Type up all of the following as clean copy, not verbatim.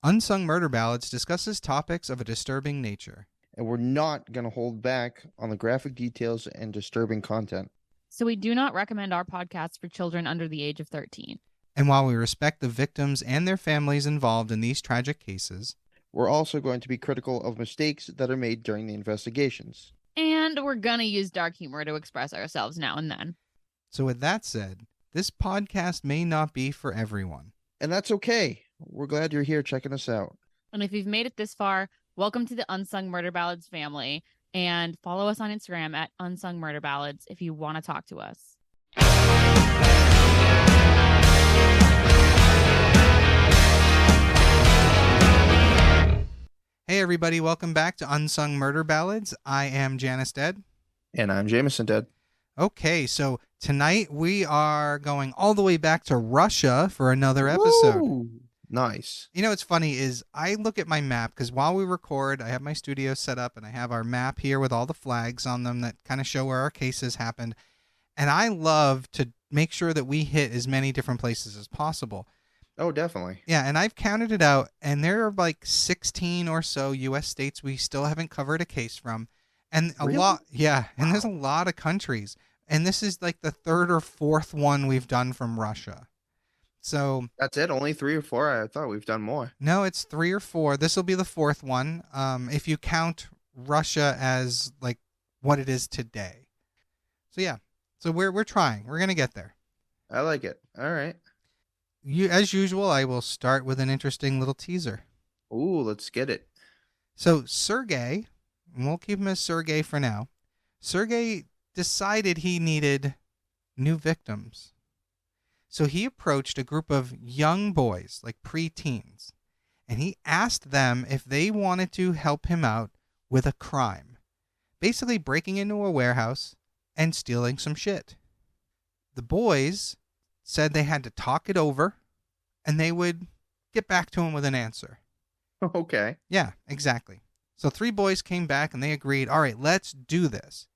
Unsung Murder Ballads discusses topics of a disturbing nature. And we're not going to hold back on the graphic details and disturbing content. So we do not recommend our podcast for children under the age of 13. And while we respect the victims and their families involved in these tragic cases, we're also going to be critical of mistakes that are made during the investigations. And we're going to use dark humor to express ourselves now and then. So with that said, this podcast may not be for everyone. And that's okay. We're glad you're here checking us out. And if you've made it this far, welcome to the Unsung Murder Ballads family. And follow us on Instagram at Unsung Murder Ballads if you want to talk to us. Hey everybody, welcome back to Unsung Murder Ballads. I am Janus Dead. And I'm Jameson Dead. Okay, so tonight we are going all the way back to Russia for another episode. Woo! Nice. You know what's funny is I look at my map because while we record, I have my studio set up and I have our map here with all the flags on them that kind of show where our cases happened. And I love to make sure that we hit as many different places as possible. Oh, definitely. Yeah, and I've counted it out, and there are like 16 or so U.S. states we still haven't covered a case from. And a Really? lot, yeah, and Wow. there's a lot of countries. And this is like the third or fourth one we've done from Russia. So That's it? Only 3 or 4? I thought we've done more. no, it's 3 or 4. This will be the fourth one, if you count Russia as like what it is today. So yeah, so we're trying. We're gonna get there. I like it. All right. As usual, I will start with an interesting little teaser. Ooh, let's get it. So Sergey, and we'll keep him as Sergey for now. Sergey decided he needed new victims. So he approached a group of young boys, like preteens, and he asked them if they wanted to help him out with a crime. Basically breaking into a warehouse and stealing some shit. The boys said they had to talk it over and they would get back to him with an answer. Okay. Yeah, exactly. So 3 boys came back and they agreed, all right, let's do this.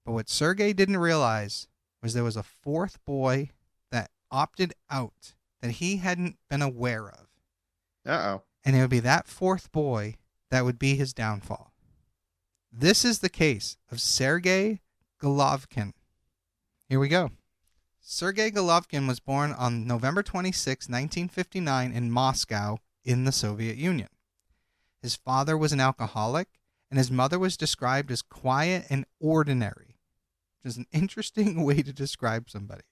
But what Sergey didn't realize was there was a 4th boy that opted out that he hadn't been aware of. Uh-oh. And it would be that 4th boy that would be his downfall. This is the case of Sergey Golovkin. Here we go. Sergey Golovkin was born on November 26, 1959 in Moscow in the Soviet Union. His father was an alcoholic, and his mother was described as quiet and ordinary, which is an interesting way to describe somebody.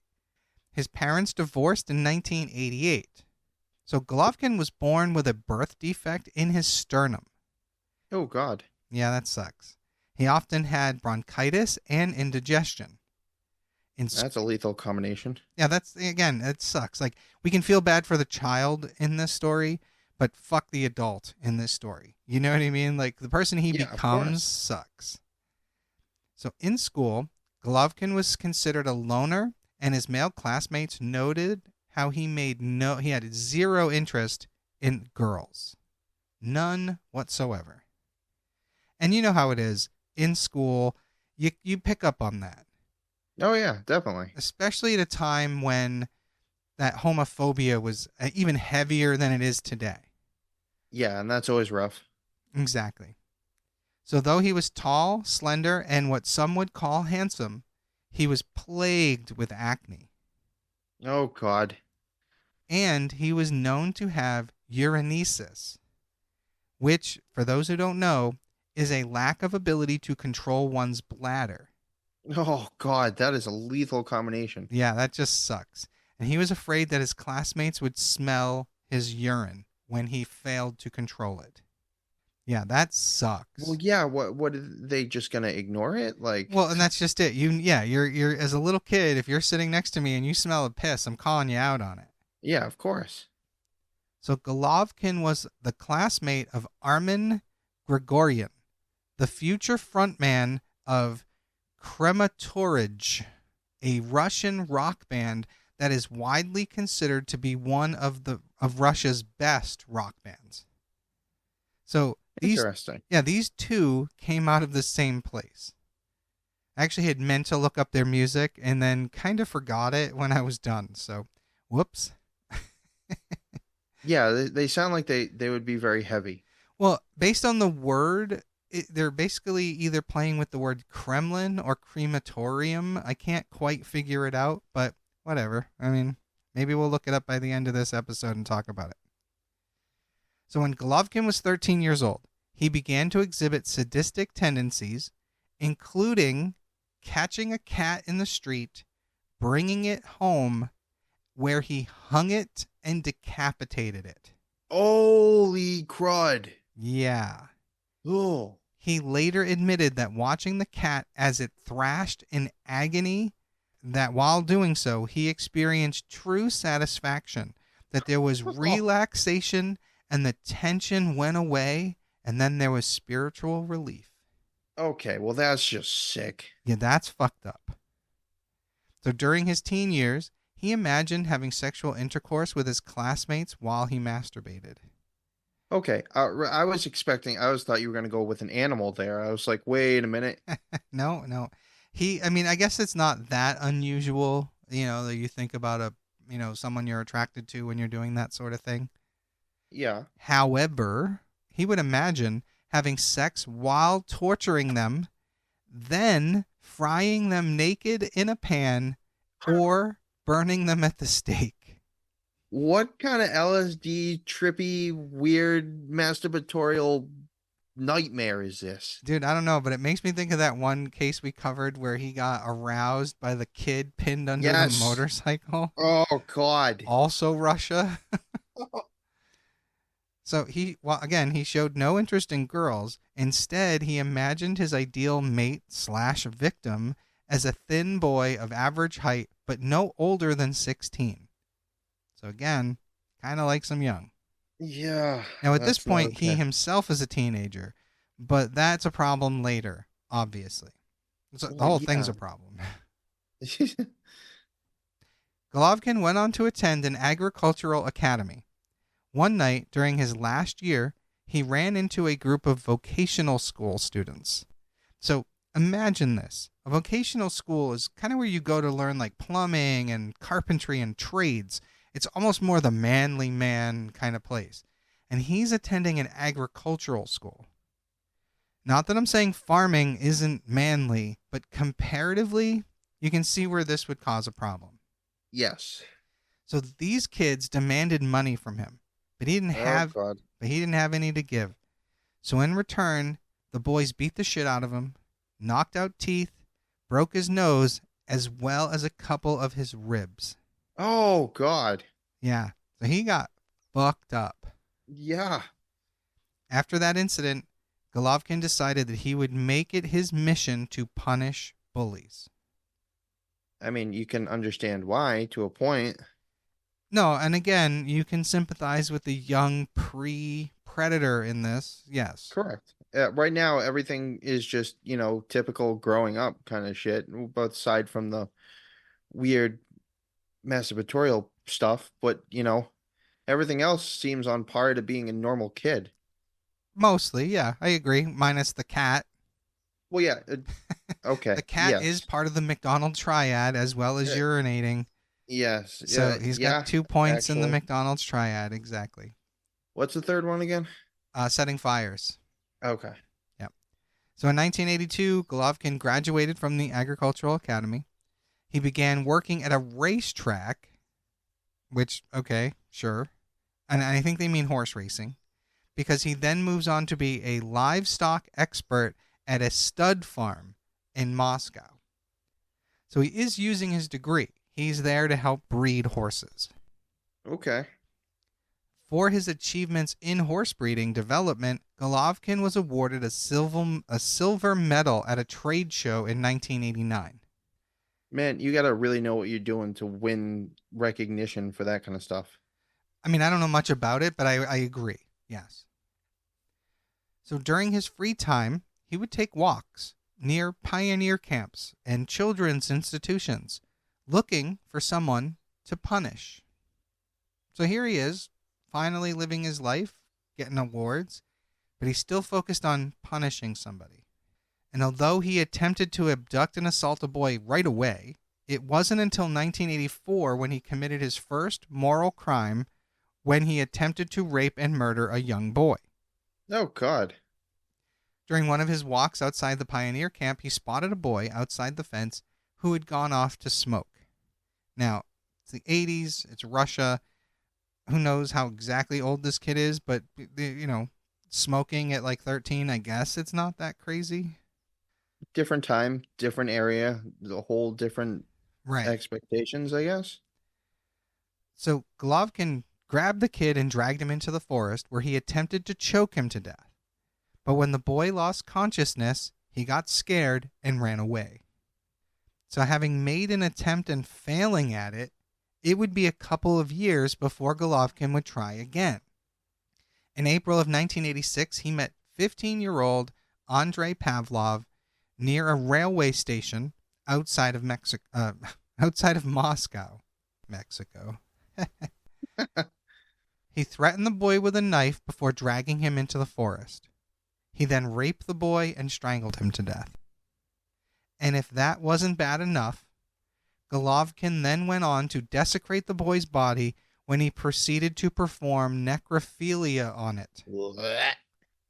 His parents divorced in 1988. So Golovkin was born with a birth defect in his sternum. Oh, God. Yeah, that sucks. He often had bronchitis and indigestion. That's a lethal combination. Yeah, it sucks. Like, we can feel bad for the child in this story, but fuck the adult in this story. You know what I mean? Like, the person he Yeah, of becomes course. sucks. So in school, Golovkin was considered a loner, and his male classmates noted how he had 0 interest in girls. None whatsoever. And you know how it is. In school, you pick up on that. Oh, yeah, definitely. Especially at a time when that homophobia was even heavier than it is today. Yeah, and that's always rough. Exactly. So though he was tall, slender, and what some would call handsome, he was plagued with acne. Oh, God. And he was known to have urinesis, which, for those who don't know, is a lack of ability to control one's bladder. Oh, God, that is a lethal combination. Yeah, that just sucks. And he was afraid that his classmates would smell his urine when he failed to control it. Yeah, that sucks. Well, yeah, what are they just going to ignore it? Like, Well, and that's just it. You're as a little kid, if you're sitting next to me and you smell a piss, I'm calling you out on it. yeah, of course. So Golovkin was the classmate of Armin Grigoryan, the future frontman of Krematorij, a Russian rock band that is widely considered to be one of Russia's best rock bands. So Interesting. these 2 came out of the same place. I actually had meant to look up their music and then kind of forgot it when I was done. So, whoops. Yeah, they sound like they would be very heavy. Well, based on the word, they're basically either playing with the word Kremlin or crematorium. I can't quite figure it out, but whatever. I mean, maybe we'll look it up by the end of this episode and talk about it. So when Golovkin was 13 years old, he began to exhibit sadistic tendencies, including catching a cat in the street, bringing it home, where he hung it and decapitated it. Holy crud. Yeah. Oh. He later admitted that watching the cat as it thrashed in agony, that while doing so, he experienced true satisfaction, that there was relaxation and the tension went away, and then there was spiritual relief. Okay, well, that's just sick. Yeah, that's fucked up. So during his teen years, he imagined having sexual intercourse with his classmates while he masturbated. Okay, I thought you were going to go with an animal there. I was like, wait a minute. No. I guess it's not that unusual, that you think about someone you're attracted to when you're doing that sort of thing. Yeah. However, he would imagine having sex while torturing them, then frying them naked in a pan or burning them at the stake. What kind of LSD trippy, weird, masturbatorial nightmare is this? Dude, I don't know, but it makes me think of that one case we covered where he got aroused by the kid pinned under the motorcycle. Oh, God. Also Russia. So he showed no interest in girls. Instead, he imagined his ideal mate/victim as a thin boy of average height, but no older than 16. So again, kind of likes him young. Yeah. Now, at this point, he himself is a teenager, but that's a problem later, obviously. So the whole thing's a problem. Golovkin went on to attend an agricultural academy. One night during his last year, he ran into a group of vocational school students. So imagine this. A vocational school is kind of where you go to learn like plumbing and carpentry and trades. It's almost more the manly man kind of place. And he's attending an agricultural school. Not that I'm saying farming isn't manly, but comparatively, you can see where this would cause a problem. Yes. So these kids demanded money from him, but he didn't have any to give. So in return, the boys beat the shit out of him, knocked out teeth, broke his nose, as well as a couple of his ribs. Oh, God. Yeah. So he got fucked up. Yeah. After that incident, Golovkin decided that he would make it his mission to punish bullies. I mean, you can understand why to a point. No, and again, you can sympathize with the young pre-predator in this. Yes. Correct. Right now, everything is just, typical growing up kind of shit, both aside from the weird masturbatorial stuff. But, everything else seems on par to being a normal kid. Mostly, yeah, I agree. Minus the cat. Well, yeah. Okay. The cat is part of the McDonald's triad as well as urinating. Yes. So he's got 2 points in the McDonald's triad. Exactly. What's the third one again? Setting fires. Okay. Yep. So in 1982, Golovkin graduated from the Agricultural Academy. He began working at a racetrack, which, okay, sure. And I think they mean horse racing, because he then moves on to be a livestock expert at a stud farm in Moscow. So he is using his degree. He's there to help breed horses. Okay. For his achievements in horse breeding development, Golovkin was awarded a silver medal at a trade show in 1989. Man, you got to really know what you're doing to win recognition for that kind of stuff. I mean, I don't know much about it, but I agree. Yes. So during his free time, he would take walks near pioneer camps and children's institutions, looking for someone to punish. So here he is, finally living his life, getting awards, but he's still focused on punishing somebody. And although he attempted to abduct and assault a boy right away, it wasn't until 1984 when he committed his first moral crime, when he attempted to rape and murder a young boy. Oh, God. During one of his walks outside the pioneer camp, he spotted a boy outside the fence who had gone off to smoke. Now, it's the 80s, it's Russia. Who knows how exactly old this kid is, but, smoking at like 13, I guess it's not that crazy. Different time, different area, the whole different Right. expectations, I guess. So Golovkin grabbed the kid and dragged him into the forest where he attempted to choke him to death. But when the boy lost consciousness, he got scared and ran away. So having made an attempt and failing at it, it would be a couple of years before Golovkin would try again. In April of 1986, he met 15-year-old Andrei Pavlov near a railway station outside of Moscow, Mexico. He threatened the boy with a knife before dragging him into the forest. He then raped the boy and strangled him to death. And if that wasn't bad enough, Golovkin then went on to desecrate the boy's body when he proceeded to perform necrophilia on it. Blech.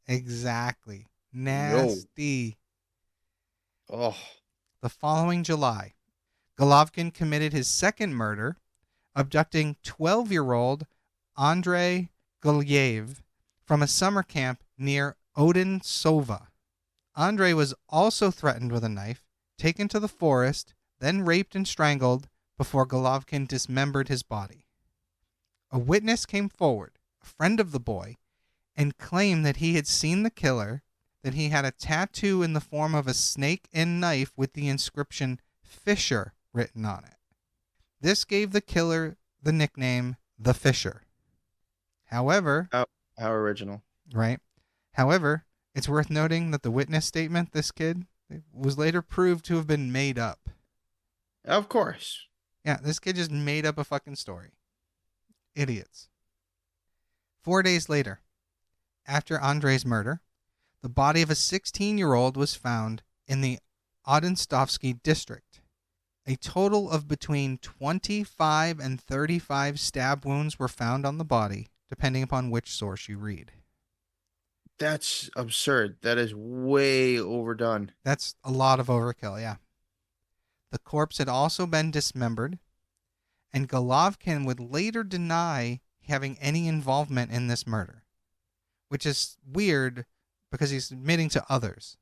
Exactly. Nasty. Oh, The following July, Golovkin committed his second murder, abducting 12-year-old Andrei Gulyev from a summer camp near Odensova. Andrei was also threatened with a knife, taken to the forest, then raped and strangled before Golovkin dismembered his body. A witness came forward, a friend of the boy, and claimed that he had seen the killer, that he had a tattoo in the form of a snake and knife with the inscription Fisher written on it. This gave the killer the nickname The Fisher. However, how original. right? However, it's worth noting that the witness statement, this kid, was later proved to have been made up. Of course. Yeah, this kid just made up a fucking story. Idiots. 4 days later, after Andrei's murder, the body of a 16-year-old was found in the Odenstovsky district. A total of between 25 and 35 stab wounds were found on the body, depending upon which source you read. That's absurd. That is way overdone. That's a lot of overkill, yeah. The corpse had also been dismembered, and Golovkin would later deny having any involvement in this murder, which is weird because he's admitting to others.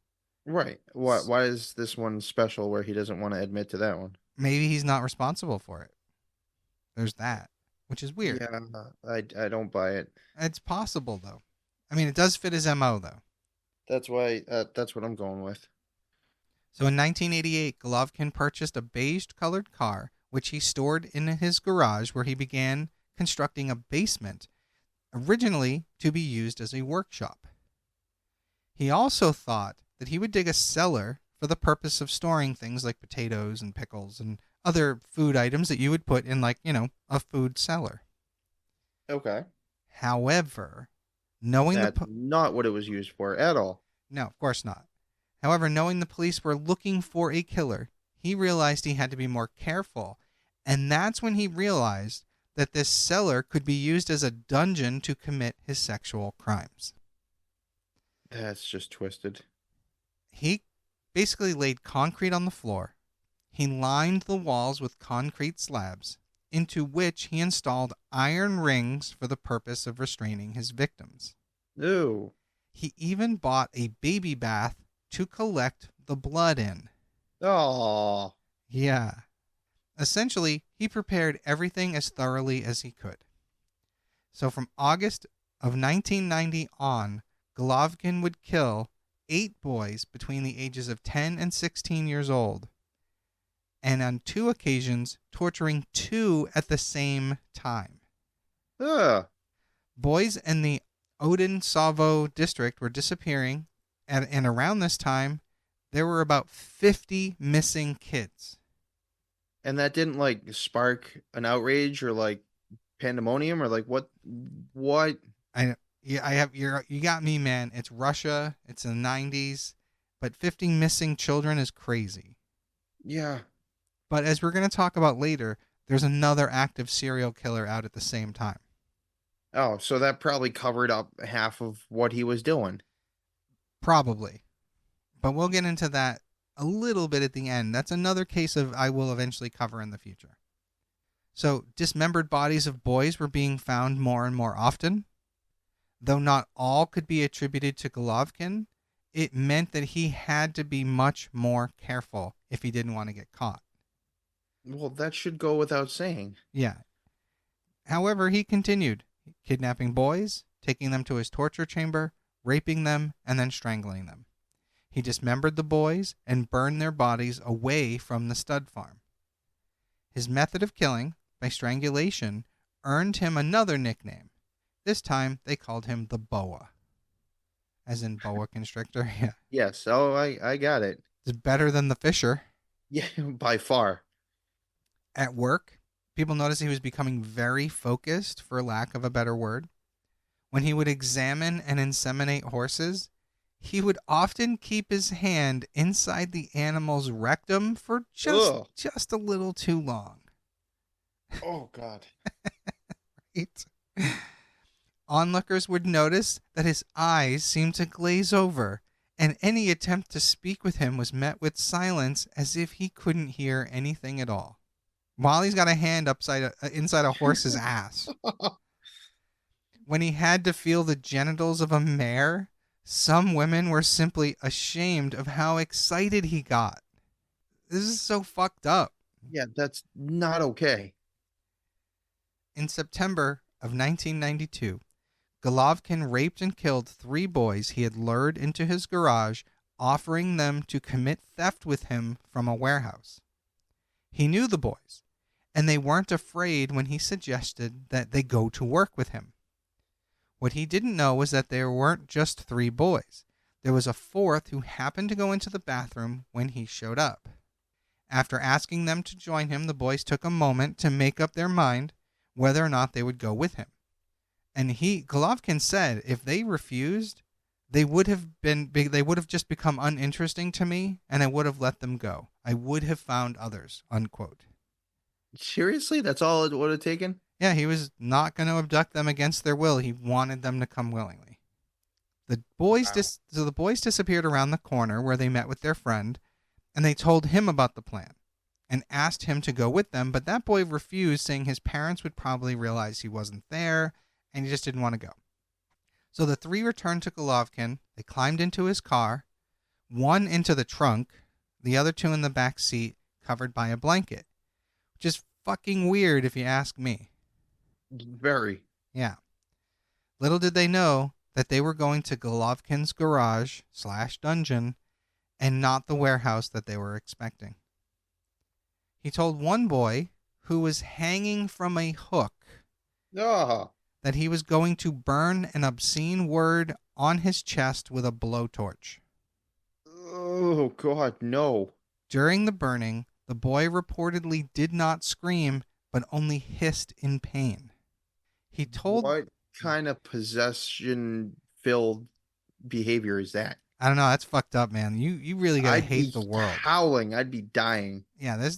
Right. Why is this one special where he doesn't want to admit to that one? Maybe he's not responsible for it. There's that, which is weird. Yeah, I don't buy it. It's possible, though. I mean, it does fit his MO, though. That's why. That's what I'm going with. So in 1988, Golovkin purchased a beige-colored car, which he stored in his garage, where he began constructing a basement, originally to be used as a workshop. He also thought that he would dig a cellar for the purpose of storing things like potatoes and pickles and other food items that you would put in, like, a food cellar. Okay. However, knowing That's not what it was used for at all. No, of course not. However, knowing the police were looking for a killer, he realized he had to be more careful. And that's when he realized that this cellar could be used as a dungeon to commit his sexual crimes. That's just twisted. He basically laid concrete on the floor. He lined the walls with concrete slabs, into which he installed iron rings for the purpose of restraining his victims. Ooh. He even bought a baby bath to collect the blood in. Oh. Yeah. Essentially, he prepared everything as thoroughly as he could. So from August of 1990 on, Golovkin would kill 8 boys between the ages of 10 and 16 years old, and on 2 occasions, torturing 2 at the same time. Ugh. Boys in the Odensavo district were disappearing, and around this time, there were about 50 missing kids. And that didn't spark an outrage or pandemonium or what? You got me, man. It's Russia. It's the 90s, but 50 missing children is crazy. Yeah. But as we're going to talk about later, there's another active serial killer out at the same time. Oh, so that probably covered up half of what he was doing. Probably. But we'll get into that a little bit at the end. That's another case of I will eventually cover in the future. So, dismembered bodies of boys were being found more and more often. Though not all could be attributed to Golovkin, it meant that he had to be much more careful if he didn't want to get caught. Well, that should go without saying. Yeah. However, he continued kidnapping boys, taking them to his torture chamber, raping them, and then strangling them. He dismembered the boys and burned their bodies away from the stud farm. His method of killing, by strangulation, earned him another nickname. This time, they called him the Boa. As in boa constrictor, yeah. Yes. Oh, I got it. It's better than the Fisher. Yeah, by far. At work, people noticed he was becoming very focused, for lack of a better word. When he would examine and inseminate horses, he would often keep his hand inside the animal's rectum for Ugh. just a little too long. Oh, God. Right? Onlookers would notice that his eyes seemed to glaze over, and any attempt to speak with him was met with silence as if he couldn't hear anything at all. While he's got a hand inside a horse's ass. When he had to feel the genitals of a mare, some women were simply ashamed of how excited he got. This is so fucked up. Yeah, that's not okay. In September of 1992, Golovkin raped and killed 3 boys he had lured into his garage, offering them to commit theft with him from a warehouse. He knew the boys, and they weren't afraid when he suggested that they go to work with him. What he didn't know was that there weren't just 3 boys. There was a 4th who happened to go into the bathroom when he showed up. After asking them to join him, the boys took a moment to make up their mind whether or not they would go with him. And Golovkin said if they refused, they would have just become uninteresting to me, and I would have let them go. I would have found others, unquote. Seriously? That's all it would have taken? Yeah, he was not going to abduct them against their will. He wanted them to come willingly. The boys disappeared around the corner where they met with their friend, and they told him about the plan and asked him to go with them, but that boy refused, saying his parents would probably realize he wasn't there, and he just didn't want to go. So the 3 returned to Golovkin. They climbed into his car, one into the trunk, the other 2 in the back seat, covered by a blanket, which is fucking weird if you ask me. Very. Yeah. Little did they know that they were going to Golovkin's garage/dungeon and not the warehouse that they were expecting. He told one boy who was hanging from a hook Oh. that he was going to burn an obscene word on his chest with a blowtorch. Oh, God, no. During the burning, the boy reportedly did not scream, but only hissed in pain. He told... What kind of possession-filled behavior is that? I don't know. That's fucked up, man. You really gotta hate the world. Howling. I'd be dying. Yeah,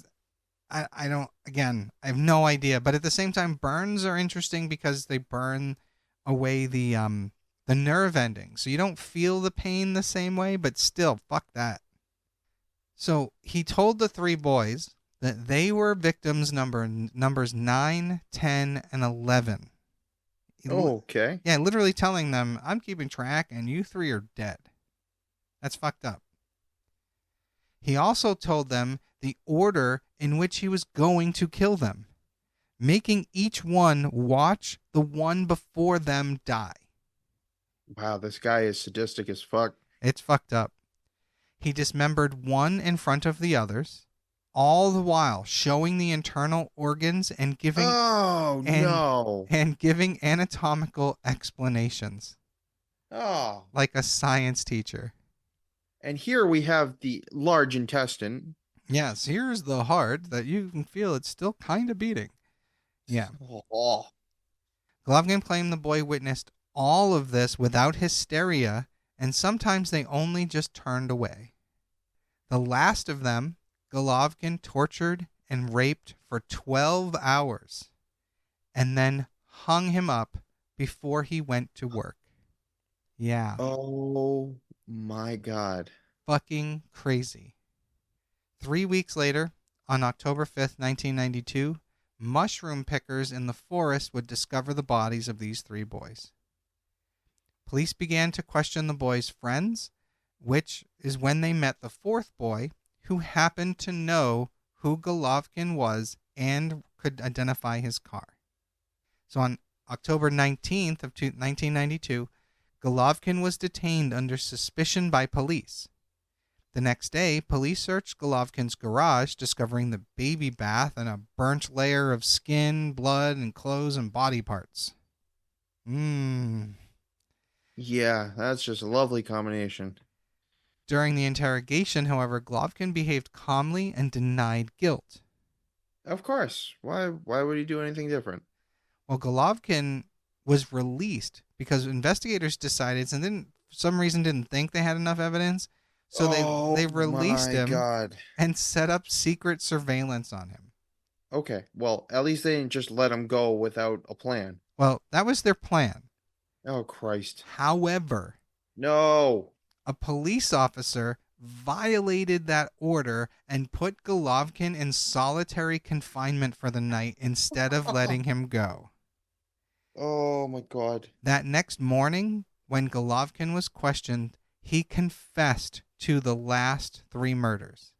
I don't, again, I have no idea. But at the same time, burns are interesting because they burn away the nerve ending. So you don't feel the pain the same way, but still, fuck that. So he told the 3 boys that they were victims numbers 9, 10, and 11. Okay. Yeah, literally telling them, I'm keeping track and you 3 are dead. That's fucked up. He also told them the order in which he was going to kill them, making each one watch the one before them die. Wow, this guy is sadistic as fuck. It's fucked up. He dismembered one in front of the others, all the while showing the internal organs and giving and giving anatomical explanations. Oh. Like a science teacher. And here we have the large intestine. Yes, here's the heart that you can feel it's still kind of beating. Yeah. Oh. Golovkin claimed the boy witnessed all of this without hysteria, and sometimes they only just turned away. The last of them, Golovkin tortured and raped for 12 hours, and then hung him up before he went to work. Yeah, Oh my God. fucking crazy. 3 weeks later, on October 5th, 1992, mushroom pickers in the forest would discover the bodies of these 3 boys. Police began to question the boys' friends, which is when they met the 4th boy, who happened to know who Golovkin was and could identify his car. So on October 19th of 1992, Golovkin was detained under suspicion by police. The next day, police searched Golovkin's garage, discovering the baby bath and a burnt layer of skin, blood, and clothes and body parts. Yeah, that's just a lovely combination. During the interrogation, however, Golovkin behaved calmly and denied guilt. Of course. Why would he do anything different? Well, Golovkin was released because investigators decided and for some reason didn't think they had enough evidence. So they released him God. and set up secret surveillance on him. Okay, well, at least they didn't just let him go without a plan. Well, that was their plan. Oh, Christ. However, No. a police officer violated that order and put Golovkin in solitary confinement for the night instead of letting him go. Oh, my God. That next morning, when Golovkin was questioned, he confessed to the last 3 murders.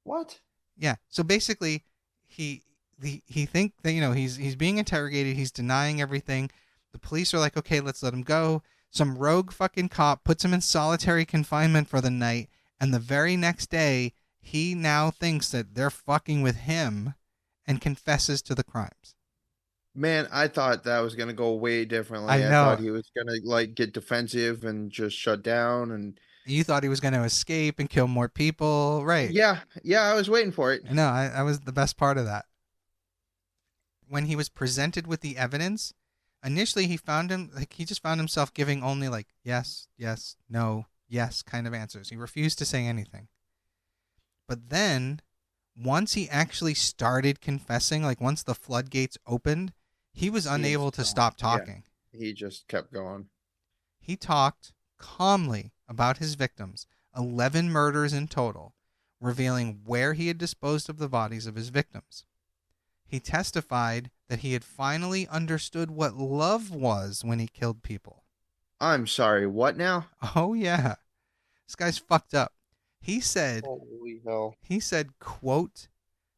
What? Yeah. So basically, he think that he's being interrogated. He's denying everything. The police are like, okay, let's let him go. Some rogue fucking cop puts him in solitary confinement for the night, and the very next day, he now thinks that they're fucking with him, and confesses to the crimes. Man, I thought that was gonna go way differently. I know. I thought he was gonna get defensive and just shut down and. You thought he was going to escape and kill more people, right? Yeah, I was waiting for it. No, I was the best part of that. When he was presented with the evidence, initially he just found himself giving only yes, yes, no, yes kind of answers. He refused to say anything. But then, once he actually started confessing, once the floodgates opened, he was unable to stop talking. Yeah, he just kept going. He talked calmly about his victims, 11 murders in total, revealing where he had disposed of the bodies of his victims. He testified that he had finally understood what love was when he killed people. I'm sorry, what now? Oh, yeah. This guy's fucked up. He said, holy hell. He said, quote,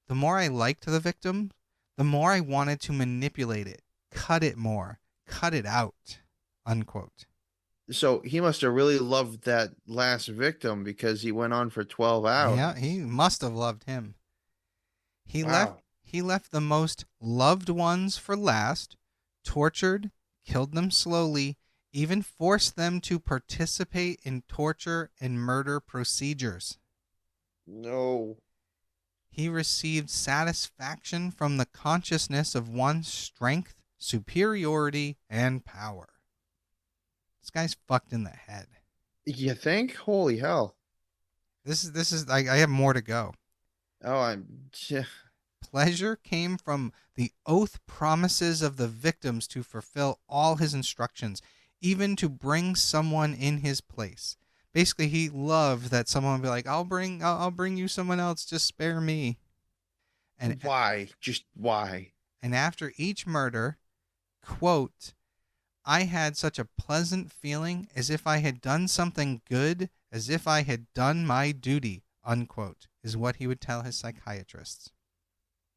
"The more I liked the victim, the more I wanted to manipulate it, cut it more, cut it out," unquote. So he must have really loved that last victim because he went on for 12 hours. Yeah, he must have loved him. He Wow. left the most loved ones for last, tortured, killed them slowly, even forced them to participate in torture and murder procedures. No. He received satisfaction from the consciousness of one's strength, superiority, and power. This guy's fucked in the head. You think? Holy hell. This is I have more to go. Oh, Pleasure came from the oath promises of the victims to fulfill all his instructions, even to bring someone in his place. Basically, he loved that someone would be like, I'll bring you someone else, just spare me. And why? Just why? And after each murder, quote, "I had such a pleasant feeling as if I had done something good, as if I had done my duty," unquote, is what he would tell his psychiatrists.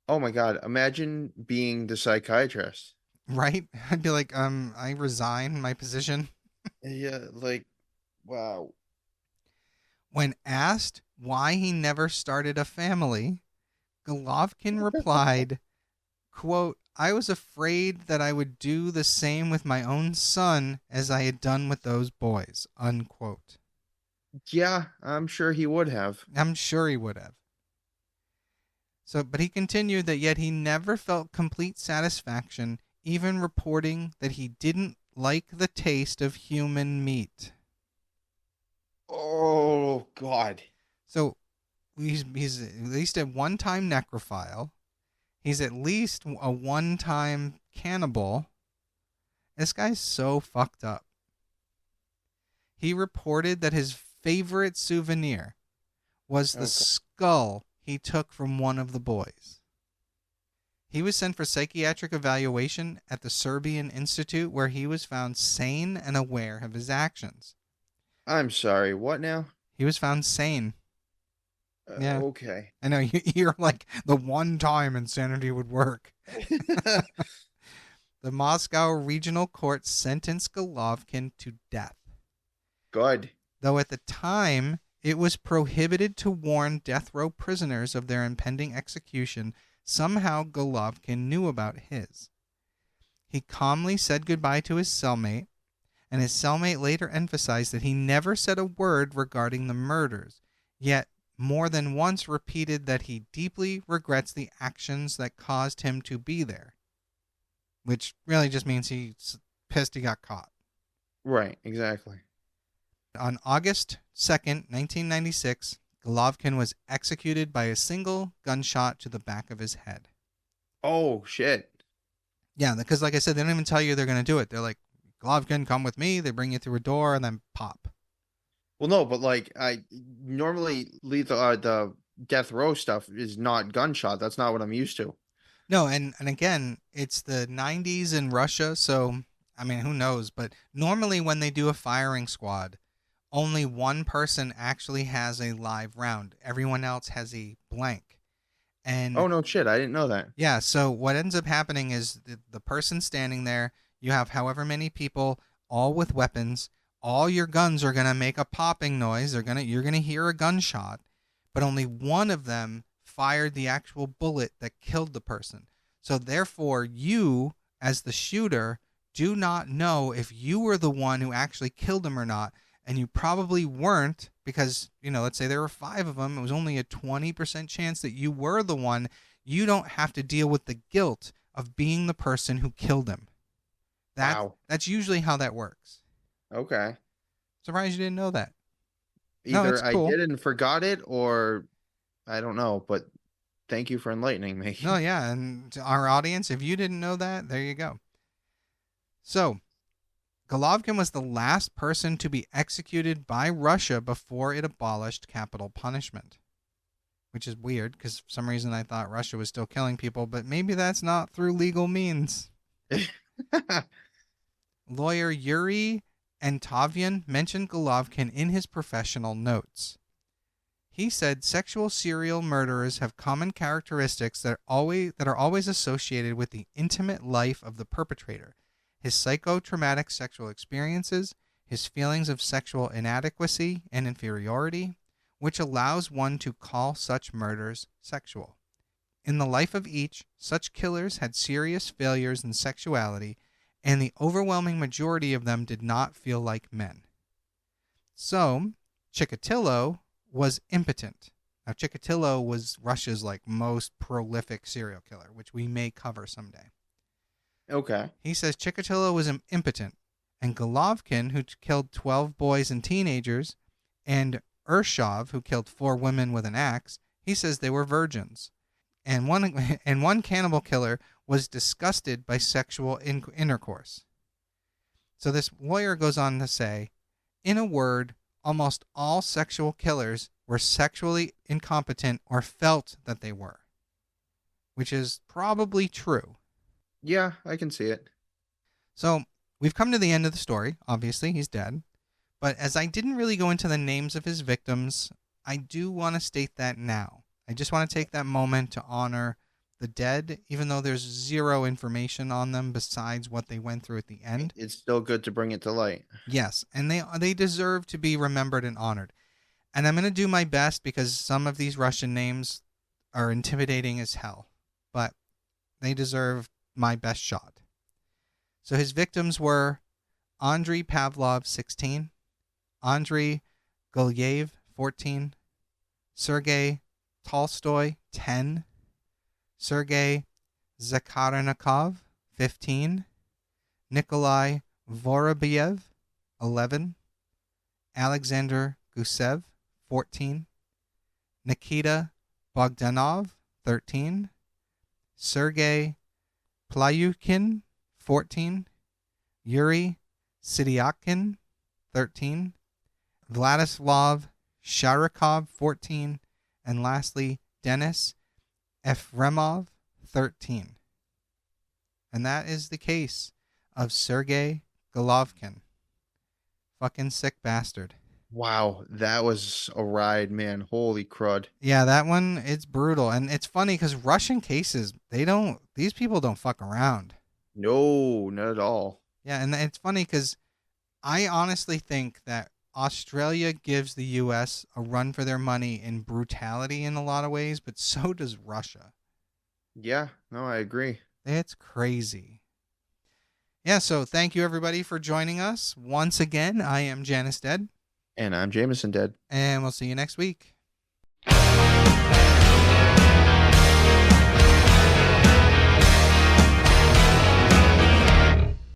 Oh my God. Imagine being the psychiatrist. Right? I'd be like, I resign my position. Yeah, wow. When asked why he never started a family, Golovkin replied, quote, "I was afraid that I would do the same with my own son as I had done with those boys," unquote. Yeah, I'm sure he would have. I'm sure he would have. But he continued that yet he never felt complete satisfaction, even reporting that he didn't like the taste of human meat. Oh, God. So he's at least a one-time necrophile. He's at least a one-time cannibal. This guy's so fucked up. He reported that his favorite souvenir was the Okay. skull he took from one of the boys. He was sent for psychiatric evaluation at the Serbian Institute, where he was found sane and aware of his actions. I'm sorry. What now? He was found sane. Yeah. Okay. I know, you're like, the one time insanity would work. The Moscow Regional Court sentenced Golovkin to death. Good. Though at the time, it was prohibited to warn death row prisoners of their impending execution, somehow Golovkin knew about his. He calmly said goodbye to his cellmate, and his cellmate later emphasized that he never said a word regarding the murders, yet more than once repeated that he deeply regrets the actions that caused him to be there. Which really just means he's pissed he got caught. Right, exactly. On August 2nd, 1996, Golovkin was executed by a single gunshot to the back of his head. Oh, shit. Yeah, because like I said, they don't even tell you they're going to do it. They're like, Golovkin, come with me. They bring you through a door and then pop. Well, no, but like I normally the death row stuff is not gunshot. That's not what I'm used to. No, and again, it's the 90s in Russia, so, I mean, who knows? But normally when they do a firing squad, only one person actually has a live round. Everyone else has a blank. And Oh, no shit. I didn't know that. yeah, so what ends up happening is the person standing there, you have however many people, all with weapons. All your guns are going to make a popping noise. You're going to hear a gunshot, but only one of them fired the actual bullet that killed the person. So therefore, you, as the shooter, do not know if you were the one who actually killed him or not. And you probably weren't because, let's say there were 5 of them. It was only a 20% chance that you were the one. You don't have to deal with the guilt of being the person who killed him. Wow. That's usually how that works. Okay. Surprised you didn't know that. No, Either it's I cool. did and forgot it, or I don't know. But thank you for enlightening me. No, yeah, and to our audience, if you didn't know that, there you go. So, Golovkin was the last person to be executed by Russia before it abolished capital punishment. Which is weird, because for some reason I thought Russia was still killing people, but maybe that's not through legal means. Lawyer Yuri Antovian mentioned Golovkin in his professional notes. He said sexual serial murderers have common characteristics that are always associated with the intimate life of the perpetrator, his psychotraumatic sexual experiences, his feelings of sexual inadequacy and inferiority, which allows one to call such murders sexual. In the life of each, such killers had serious failures in sexuality, and the overwhelming majority of them did not feel like men. So, Chikatilo was impotent. Now, Chikatilo was Russia's most prolific serial killer, which we may cover someday. Okay. He says Chikatilo was impotent, and Golovkin, who killed 12 boys and teenagers, and Urshov, who killed 4 women with an axe, he says they were virgins. And one cannibal killer was disgusted by sexual intercourse. So this lawyer goes on to say, in a word, almost all sexual killers were sexually incompetent or felt that they were, which is probably true. Yeah, I can see it. So we've come to the end of the story. Obviously, he's dead. But as I didn't really go into the names of his victims, I do want to state that now. I just want to take that moment to honor the dead, even though there's zero information on them besides what they went through at the end. It's still good to bring it to light. Yes, and they deserve to be remembered and honored. And I'm going to do my best because some of these Russian names are intimidating as hell. But they deserve my best shot. So his victims were Andrei Pavlov, 16, Andrei Gulyev, 14, Sergey Tolstoy, 10, Sergey Zakharnikov, 15, Nikolai Vorobyev, 11, Alexander Gusev, 14, Nikita Bogdanov, 13, Sergey Plyukin, 14, Yuri Sidiakin, 13. Vladislav Sharikov, 14. And lastly, Denis Efremov, 13. And that is the case of Sergey Golovkin. Fucking sick bastard. Wow, that was a ride, man. Holy crud. Yeah, that one, it's brutal. And it's funny because Russian cases, these people don't fuck around. No, not at all. Yeah, and it's funny because I honestly think that Australia gives the U.S. a run for their money in brutality in a lot of ways, but so does Russia. Yeah, no, I agree. It's crazy. Yeah, so thank you everybody for joining us. Once again, I am Janus Dead. And I'm Jameson dead. And we'll see you next week.